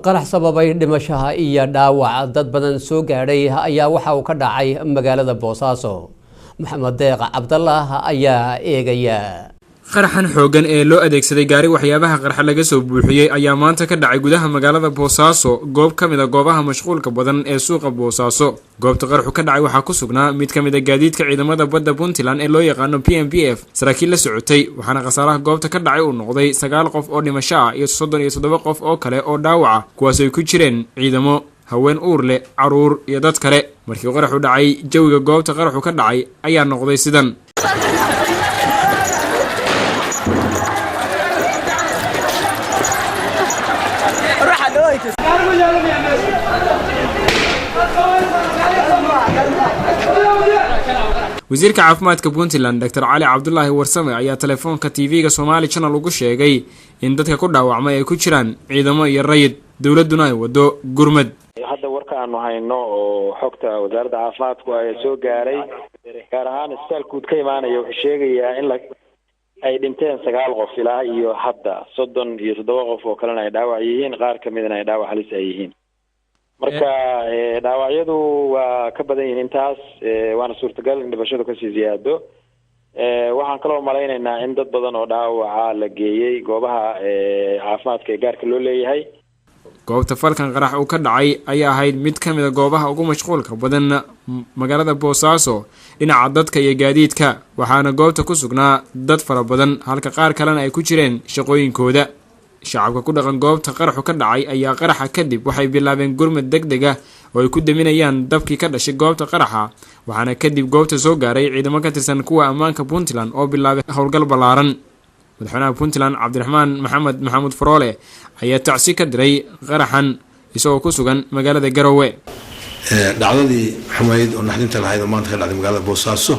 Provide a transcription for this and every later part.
qarax sababay dhimashaha iyo dhaawac dad badan soo gaadhay ayaa waxa uu ka dhacay magaalada Boosaaso. Maxamed Deeq Cabdallah ayaa eegaya. qaraxan xoogan ee loo adeegsaday gaari waxyaabaha qarxa laga soo buuxiyay ayaa maanta ka dhacay gudaha magaalada Boosaaso, goob kamid ah goobaha mashquulka badan ee suuqa Boosaaso. goobta qaraxu ka dhacay waxaa ku sugnaa mid kamid ah gaadiidka ciidamada badda Puntland ee loo yaqaan PMPF saraakiil la socotay, waxaana khasaaraha goobta ka dhacay uu noqday 9 qof oo dhimasho ah iyo 37 qof oo kale oo dhaawac ah, kuwaas ay ku jireen ciidamo, haween uur leh, caruur iyo dad kale. markii qaraxu dhacay, jawiga goobta qaraxu ka dhacay ayaa noqday sidan. wasiirka caafimaadka Puntland Dr. Ali Abdullahi Warsame ayaa telefoonka TV-ga Somali Channel ugu sheegay in dadka ku dhaawacmay ay ku jiraan ciidamo iyo rayid, dawladuna ay wado gurmad. hadda warka aanu hayno oo xogta wasaaradda caafimaadku ay soo gaaray gaar ahaan isbitaalka ka imaanaya wuxuu sheegayaa in ay dhinteen 9 qof ilaa iyo hadda 37 qof oo kalena ay dhaawac yihiin, qaar kamidna ay dhaawac halis ay yihiin. marka dhaawacyadu waa ka badan yihiin intaas, waana suurtagal in dhibashadu ka sii ziyaado. waxaan kaloo malaynaynaa in dad badan oo dhaawaca la geeyay goobaha caafimaadka ee gaarka loo leeyahay. goobta falkan qarax uu ka dhacay ayaa ahayd mid kamid ah goobaha ugu mashquulka badan magaalada Boosaaso dhinaca dadka iyo gaadiidka, waxaana goobta ku sugnaa dad fara badan halka qaar kalena ay ku jireen shaqooyinkooda. shacabka ku dhaqan goobta qaraxu ka dhacay ayaa qaraxa kadib waxay bilaabeen gurmad degdeg ah oo ay ku daminayaan dabkii ka dhashay goobta qaraxa, waxaana kadib goobta soo gaaray ciidamo ka tirsan kuwa ammaanka Puntland oo bilaabay howlgal ballaaran. madaxweynaha Puntland Cabdiraxmaan Maxamuud Faroole ayaa tacsi ka diray qaraxan isagoo ku sugan magaalada Garowe. dhacdadii xumayd oo naxdinta lahayd oo maanta ka dhacday magaalada Boosaaso,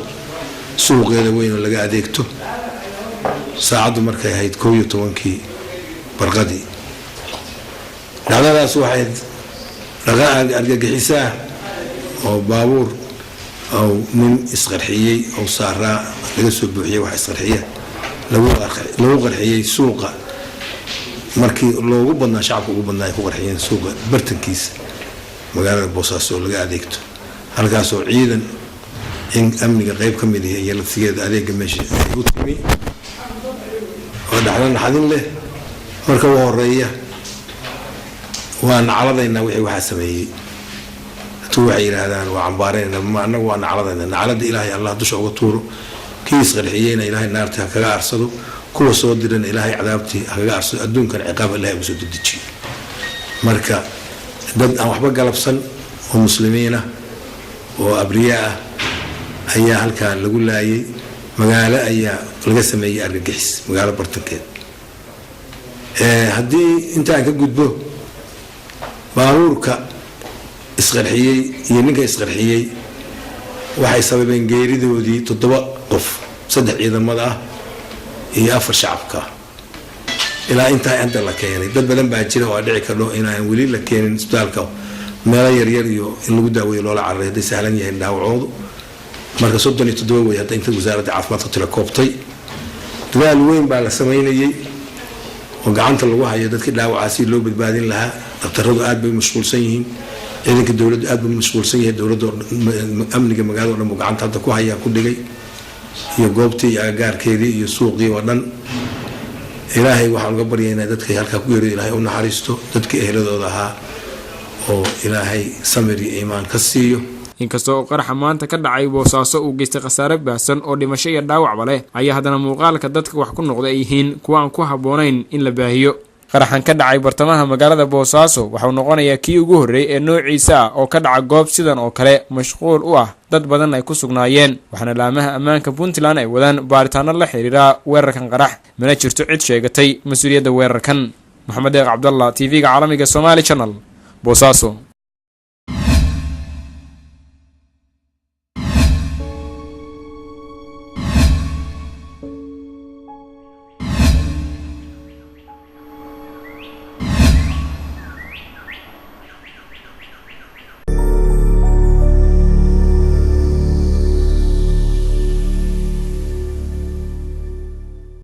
suuqeeda weyn oo laga adeegto, saacadu markay ahayd 12 barqadii. dhacdadaas waxay dhaqan argagixisay oo baabuur oo nin isqarxiyay oo saaraa laga soo buuxiyay wax isqarxiya lagu qarxiyay suuqa, markii loogu badnaa shacabka ugu badnaa ay ku qarxiyeen suuqa bartankiisa magaalada Boosaaso laga adeegto, halkaas oo ciidan in amniga qayb ka mid ah iyo laftigeeda adeega meesha u timi oo dhacdo naxdin leh. marka ugu horeeya waan caladayna wixii waxa sameeyay tuu waxay yiraahdaan waa cambaareen, anagu waan caladayna nacalada Ilaahay Allah dusha uga tuuro, kiis qarxiyayna Ilaahay naarta kaga arsado, kuwa soo dirana Ilaahay cadaabti kaga arsado, adduunkan ciqaab Ilaahay u soo dejiyo. marka dad aan waxba galabsan oo muslimiina oo abriya ah ayaa halkaan lagu laayay, magaalo ayaa laga sameeyay argagixis magaalo bartankeed. haddii intaan ka gudbo baabuurka isqarxiyay iyo ninka isqarxiyay waxay sababeen geeridoodii 7 qof, 3 ciidamada ah iyo 4 shacabka ah. ilaa intaa inta la keenay dad badan baa jira oo dhici karo inaan weli la keenin isbitaalka, meelo yar yar iyo in lagu daaweeyo loola cararay haday sahlan yahay dhaawacoodu. marka 37 way hadda inta wasaaradda caafimaadka tira koobtay, dadaal weyn baa la sameynayay oo gacanta lagu hayo dadkii dhaawacaasi loo badbaadin lahaa. dhaqtaradu aad bay mashquulsan yihiin, ciidanka dawladda aad bay mashquulsan yahay, dawladda amniga magaalada oo dhan gacanta hadda ku haya ku dhigay, iyo goobtii iyo agagaarkeedii iyo suuqii oo dhan. ilaahay waxaan uga baryaynaa dadkii halka ku yeeray Ilaahay u naxariisto, dadkii ehladooda ahaa oo Ilaahay samir iyo iimaan ka siiyo. inkastoo qaraxa maanta ka dhacay Boosaaso uu geystay khasaare baahsan oo dhimasho iyo dhaawacba leh, ayaa haddana muuqaalka dadka wax ku noqday ay yihiin kuwa aan ku habboonayn in la baahiyo. qaraxan ka dhacay bartamaha magaalada Boosaaso waxa uu noqonayaa kii ugu horreeyay ee noociisa ah oo ka dhaca goob sidan oo kale mashquul u ah dad badan ay ku sugnaayeen, waxaana laamaha ammaanka Puntland ay wadaan baaritaano la xiriira weerarkan qarax. mana jirto cid sheegatay mas'uuliyadda weerarkan. Maxamed Deeq Cabdallah, TV-ga caalamiga Somali Channel, Boosaaso.